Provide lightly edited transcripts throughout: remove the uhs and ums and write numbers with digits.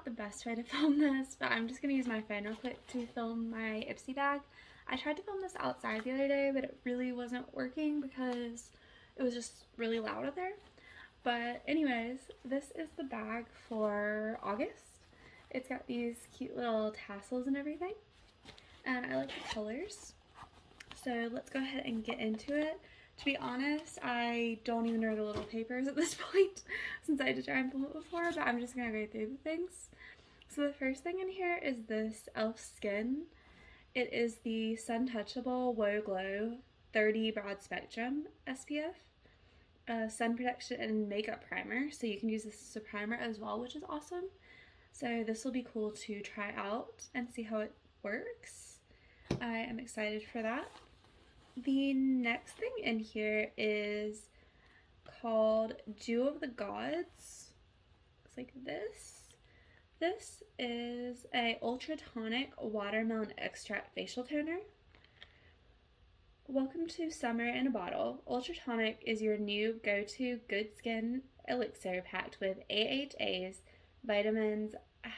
not the best way to film this, but I'm just going to use my phone real quick to film my Ipsy bag. I tried to film this outside the other day, but it really wasn't working because it was just really loud out there. But anyways, this is the bag for August. It's got these cute little tassels and everything, and I like the colors. So let's go ahead and get into it. To be honest, I don't even know the little papers at this point since I had to try and film it before, but I'm just going to go through the things. So the first thing in here is this e.l.f. Skin. It is the Sun Touchable Whoa Glow 30 Broad Spectrum SPF, Sun Protection and Makeup Primer. So you can use this as a primer as well, which is awesome. So this will be cool to try out and see how it works. I am excited for that. The next thing in here is called Dew of the Gods. It's like this. This is a Ultra Tonic Watermelon Extract Facial Toner. Welcome to summer in a bottle. Ultra Tonic is your new go-to good skin elixir packed with AHAs, vitamins,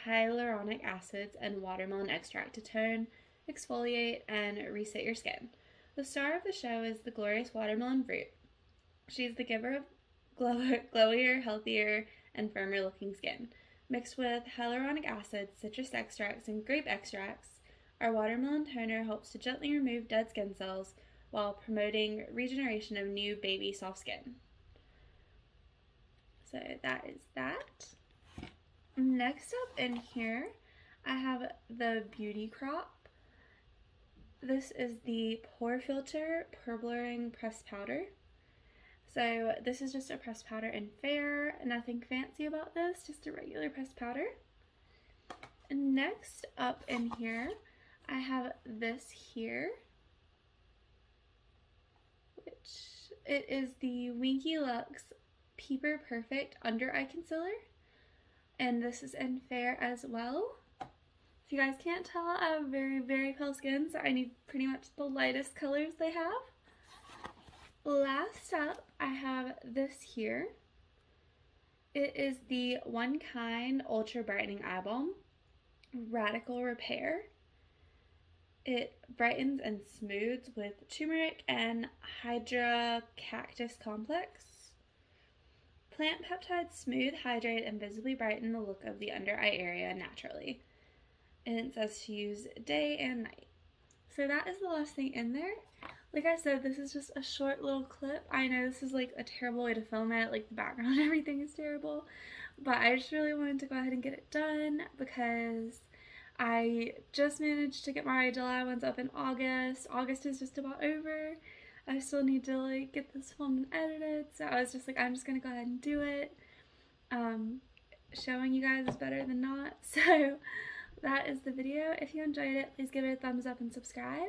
hyaluronic acids, and watermelon extract to tone, exfoliate, and reset your skin. The star of the show is the glorious watermelon fruit. She's the giver of glowier, healthier, and firmer looking skin. Mixed with hyaluronic acid, citrus extracts, and grape extracts, our watermelon toner helps to gently remove dead skin cells while promoting regeneration of new baby soft skin. So that is that. Next up in here, I have the Beauty Crop. This is the Pore Filter Pore Blurring Pressed Powder. So this is just a pressed powder in Fair. Nothing fancy about this, just a regular pressed powder. And next up in here, I have this here, which it is the Winky Lux Peeper Perfect Under Eye Concealer. And this is in Fair as well. If you guys can't tell, I have very, very pale skin, so I need pretty much the lightest colors they have. Last up, I have this here. It is the One Kind Ultra Brightening Eye Balm, Radical Repair. It brightens and smooths with turmeric and Hydra Cactus Complex. Plant peptides smooth, hydrate, and visibly brighten the look of the under eye area naturally. And it says to use day and night. So that is the last thing in there. Like I said, this is just a short little clip. I know this is like a terrible way to film it, like the background and everything is terrible, but I just really wanted to go ahead and get it done because I just managed to get my July ones up in August. August is just about over. I still need to like get this filmed and edited, so I was just like, I'm just gonna go ahead and do it. Showing you guys is better than not, so that is the video. If you enjoyed it, please give it a thumbs up and subscribe.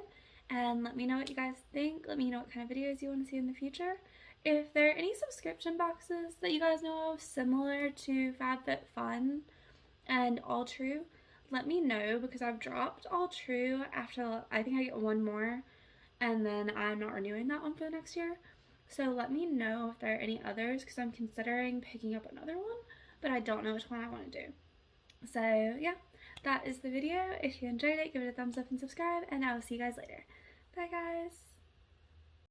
And let me know what you guys think. Let me know what kind of videos you want to see in the future. If there are any subscription boxes that you guys know of similar to FabFitFun and All True, let me know because I've dropped All True after I think I get one more and then I'm not renewing that one for the next year. So let me know if there are any others because I'm considering picking up another one, but I don't know which one I want to do. So yeah, that is the video. If you enjoyed it, give it a thumbs up and subscribe, and I will see you guys later. Bye guys!